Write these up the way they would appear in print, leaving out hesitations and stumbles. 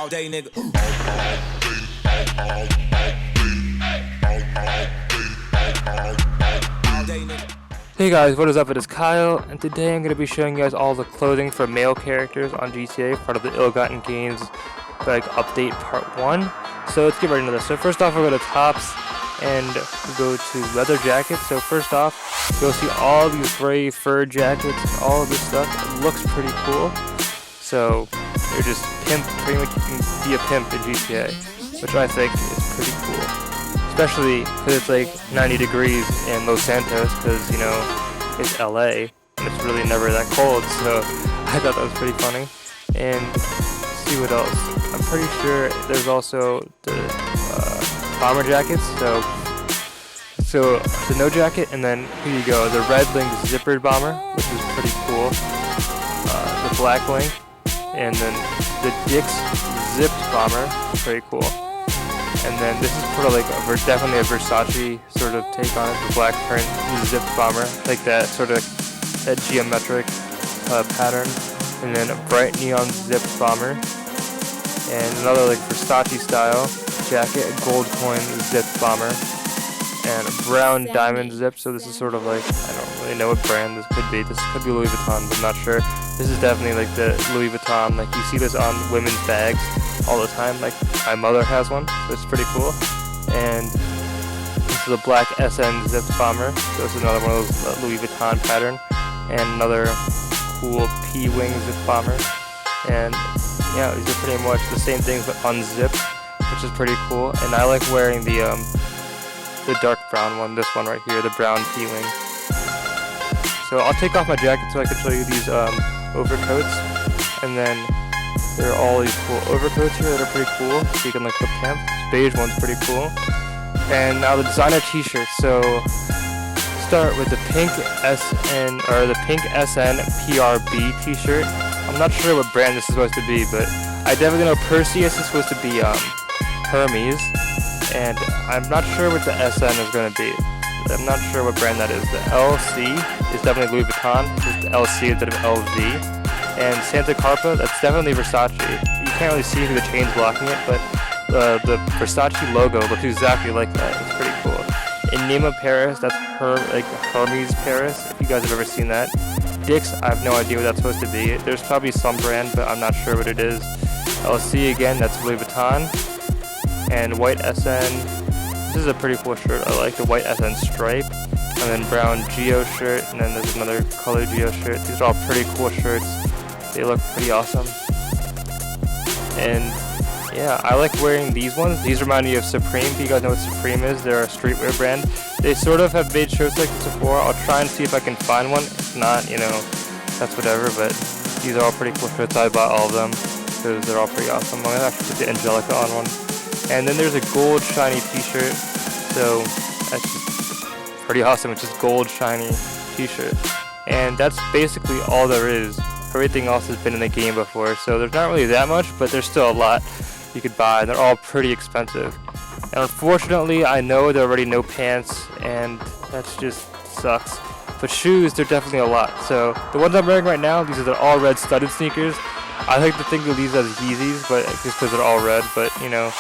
All day, nigga. Hey guys, what is up? It is Kyle, and today I'm going to be showing you guys all the clothing for male characters on GTA, part of the Ill-Gotten Games like update part 1. So let's get right into this. So first off, we'll go to tops and we'll go to leather jackets. So first off, you'll see all these gray fur jackets and all of this stuff. It looks pretty cool. So you're just pretty much you can be a pimp in GTA, which I think is pretty cool. Especially because it's like 90 degrees in Los Santos, because, you know, it's LA, and it's really never that cold, so I thought that was pretty funny. And let's see what else. I'm pretty sure there's also the bomber jackets, so the no jacket, and then here you go, the red link zippered bomber, which is pretty cool, the black link, and then the Dick's zipped bomber, pretty cool. And then this is sort of like definitely a Versace sort of take on it, the black print zipped bomber, like that sort of that geometric pattern. And then a bright neon zipped bomber, and another like Versace style jacket, a gold coin zipped bomber, and a brown diamond zip. So this is sort of like, I don't really know what brand this could be. This could be Louis Vuitton, but I'm not sure. This is definitely like the Louis Vuitton. Like you see this on women's bags all the time. Like my mother has one, so it's pretty cool. And this is a black SN zipped bomber. So this is another one of those Louis Vuitton pattern, and another cool P-wing zip bomber. And yeah, these are pretty much the same things but unzipped, which is pretty cool. And I like wearing the dark brown one, this one right here, the brown P-wing. So I'll take off my jacket so I can show you these overcoats, and then there are all these cool overcoats here that are pretty cool, so you can like look camp. This beige one's pretty cool. And now the designer t-shirts. So start with the pink SN or the pink SN PRB t-shirt. I'm not sure what brand this is supposed to be, but I definitely know Perseus is supposed to be Hermes, and I'm not sure what the SN is going to be. I'm not sure what brand that is. The LC is definitely Louis Vuitton. It's the LC instead of LV. And Santa Carpa, that's definitely Versace. You can't really see who the chain's blocking it, but the Versace logo looks exactly like that. It's pretty cool. In Nîmes Paris, that's Hermes Paris, if you guys have ever seen that. Dick's, I have no idea what that's supposed to be. There's probably some brand, but I'm not sure what it is. LC again, that's Louis Vuitton. And white SN. This is a pretty cool shirt. I like the white SN stripe, and then brown Geo shirt, and then there's another color Geo shirt. These are all pretty cool shirts. They look pretty awesome. And yeah, I like wearing these ones. These remind me of Supreme. If you guys know what Supreme is, they're a streetwear brand. They sort of have made shirts like this before. I'll try and see if I can find one. If not, you know, that's whatever. But these are all pretty cool shirts. I bought all of them because they're all pretty awesome. I'm gonna actually put the Angelica on one. And then there's a gold shiny t-shirt, so that's just pretty awesome. It's just gold shiny t-shirt, and that's basically all there is. Everything else has been in the game before, so there's not really that much, but there's still a lot you could buy, and they're all pretty expensive. And unfortunately, I know there are already no pants, and that just sucks. But shoes, they're definitely a lot. So the ones I'm wearing right now, these are the all red studded sneakers. I like to think of these as Yeezys, but just because they're all red, but you know,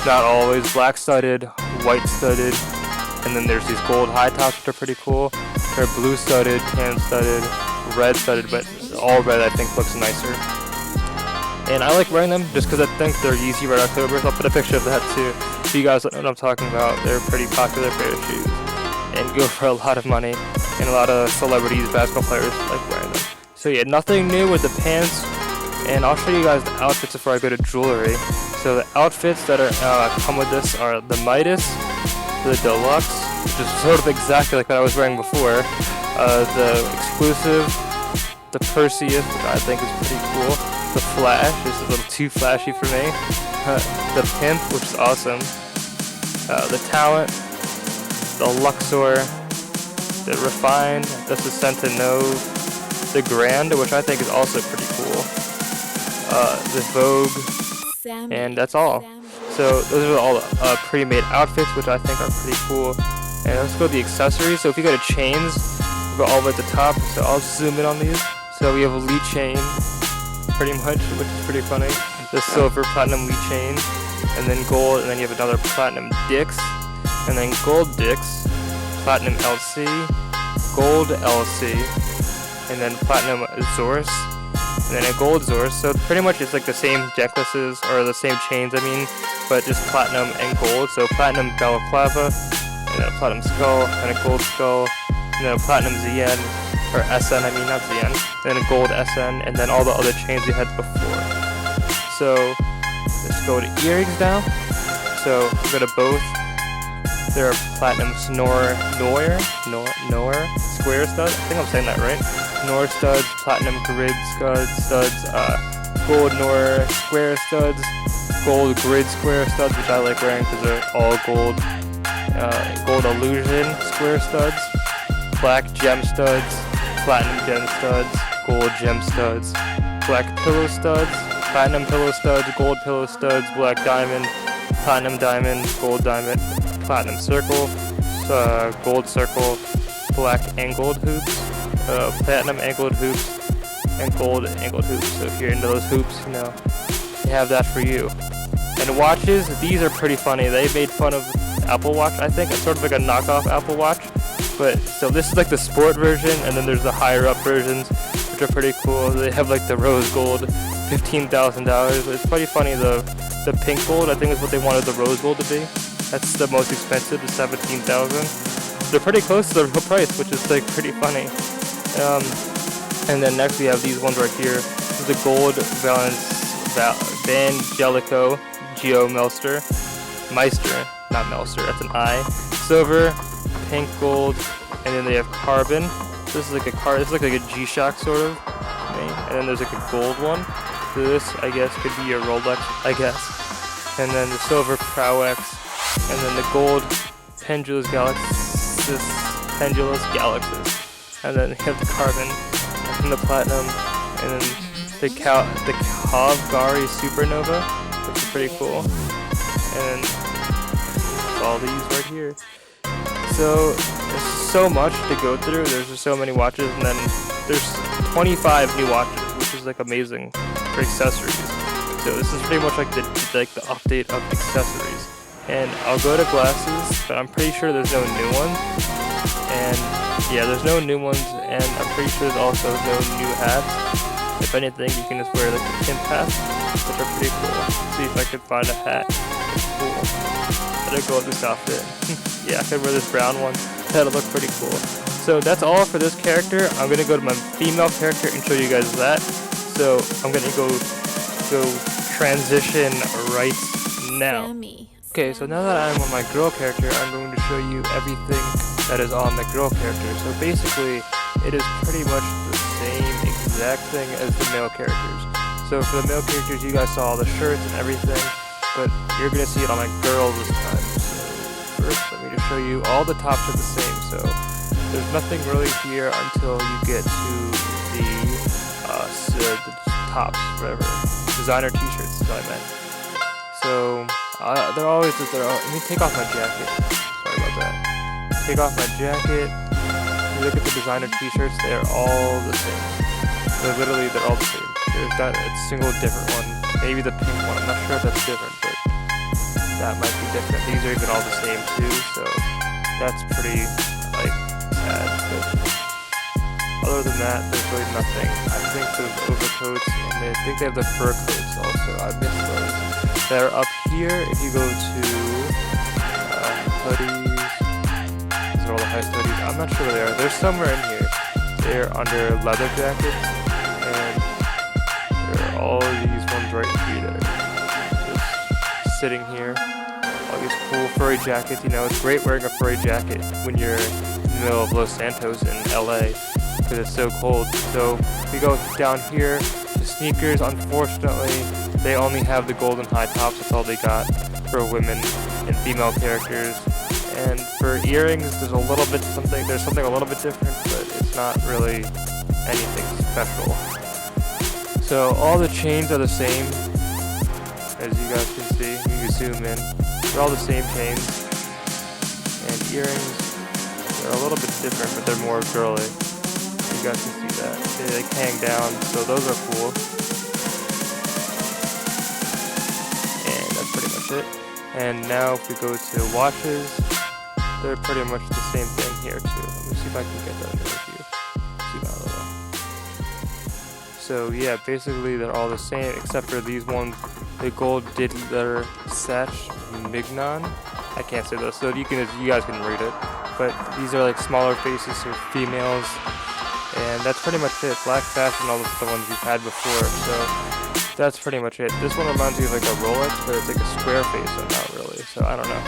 not always. Black studded, white studded, and then there's these gold high tops which are pretty cool. They're blue studded, tan studded, red studded, but all red I think looks nicer. And I like wearing them just because I think they're Yeezy Red October. I'll put a picture of that too, so you guys know what I'm talking about. They're a pretty popular pair of shoes, and go for a lot of money, and a lot of celebrities, basketball players like wearing them. So yeah, nothing new with the pants. And I'll show you guys the outfits before I go to jewelry. So the outfits that are come with this are the Midas, the Deluxe, which is sort of exactly like what I was wearing before, the Exclusive, the Perseus, which I think is pretty cool, the Flash, this is a little too flashy for me, the Pimp, which is awesome, the Talent, the Luxor, the Refined, the Centenove, the Grand, which I think is also pretty cool. The Vogue, Sammie. and that's all. So those are all pre-made outfits, which I think are pretty cool. And let's go to the accessories. So if you go to chains, we'll go all the way at the top. So I'll zoom in on these. So we have a lead chain, pretty much, which is pretty funny. the silver platinum lead chain, and then gold, and then you have another platinum dix, and then gold dix, platinum LC, gold LC, and then platinum Zorse, and then a gold Zorse. So pretty much it's like the same necklaces, or the same chains I mean, but just platinum and gold. So platinum balaclava, and then a platinum skull, and a gold skull, and then a platinum ZN, or SN I mean, not ZN, then a gold SN, and then all the other chains you had before. So let's go to earrings now. So we go to both. There are platinum Noir square studs. I think I'm saying that right. Noir studs, platinum grid studs, gold Noir square studs, gold grid square studs, which I like wearing because they're all gold. Gold illusion square studs, black gem studs, platinum gem studs, gold gem studs, black pillow studs, platinum pillow studs, gold pillow studs, black diamond, platinum diamond, gold diamond, platinum circle, gold circle, black angled hoops, platinum angled hoops, and gold angled hoops. So if you're into those hoops, you know, they have that for you. And watches, these are pretty funny. They made fun of Apple Watch, I think. It's sort of like a knockoff Apple Watch. But so this is like the sport version, and then there's the higher up versions, which are pretty cool. They have like the rose gold, $15,000. It's pretty funny. The pink gold, I think, is what they wanted the rose gold to be. That's the most expensive, the $17,000. They're pretty close to the real price, which is like pretty funny. And then next we have these ones right here. This is the gold Vangelico Geo Meister, not Melster, that's an I. Silver, pink gold, and then they have carbon. This is like this looks like a G-Shock sort of thing. And then there's like a gold one. So this, I guess, could be a Rolex, I guess. And then the silver Prowex, and then the gold Pendulous Galaxis, and then you have the carbon, and the platinum, and then the Kavgari Supernova, which is pretty cool. And all these right here. So there's so much to go through. There's just so many watches, and then there's 25 new watches, which is like amazing for accessories. So this is pretty much like the update of accessories. And I'll go to glasses, but I'm pretty sure there's no new ones. And yeah, there's no new ones, and I'm pretty sure there's also no new hats. If anything, you can just wear like the pimp hats, which are pretty cool. Let's see if I could find a hat. It's cool. Better go with this outfit. Yeah, I could wear this brown one. That'll look pretty cool. So that's all for this character. I'm gonna go to my female character and show you guys that. So I'm gonna go transition right now. Okay, so now that I'm on my girl character, I'm going to show you everything that is on the girl character. So basically, it is pretty much the same exact thing as the male characters. So for the male characters, you guys saw all the shirts and everything, but you're going to see it on my girl this time. So first, let me just show you all the tops are the same. So there's nothing really here until you get to the tops, whatever. Designer t-shirts is what I meant. So they're always let me take off my jacket. Sorry about that. Take off my jacket. You look at the designer t-shirts, they're all the same. They're all the same. There's not a single different one. Maybe the pink one, I'm not sure if that's different, but that might be different. These are even all the same too, so that's pretty, like, sad. But other than that, there's really nothing. I think there's overcoats, and I think they have the fur coats also. I missed those. They're up here. If you go to hoodies, these are all the highest hoodies. I'm not sure where they are. They're somewhere in here. They're under leather jackets, and there are all these ones right here. Just sitting here. All these cool furry jackets. You know, it's great wearing a furry jacket when you're in the middle of Los Santos in LA because it's so cold. So if you go down here, the sneakers, unfortunately, they only have the golden high tops. That's all they got for women and female characters. And for earrings, there's something a little bit different, but it's not really anything special. So all the chains are the same, as you guys can see. You can zoom in. They're all the same chains. And earrings, they're a little bit different, but they're more girly. You guys can see that. They hang down, so those are cool. much it. And now if we go to watches, they're pretty much the same thing here too. Let me see if I can get that in the review. Zoom out a little. So yeah, basically they're all the same except for these ones. The gold diddler sash mignon. I can't say those, so you guys can read it. But these are like smaller faces for females, and that's pretty much it. Black fashion, all the ones we've had before. So that's pretty much it. This one reminds me of like a Rolex, but it's like a square face, so not really. So I don't know.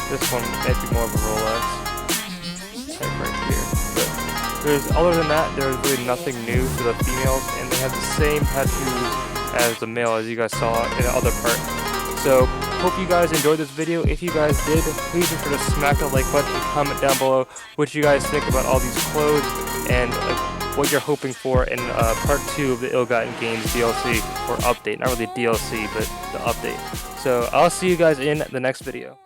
This one might be more of a Rolex type right here. But other than that, there's really nothing new for the females, and they have the same tattoos as the male, as you guys saw in the other part. So hope you guys enjoyed this video. If you guys did, please be sure to smack the like button and comment down below what you guys think about all these clothes and what you're hoping for in part 2 of the Ill-Gotten Gains DLC or update. Not really DLC, but the update. So I'll see you guys in the next video.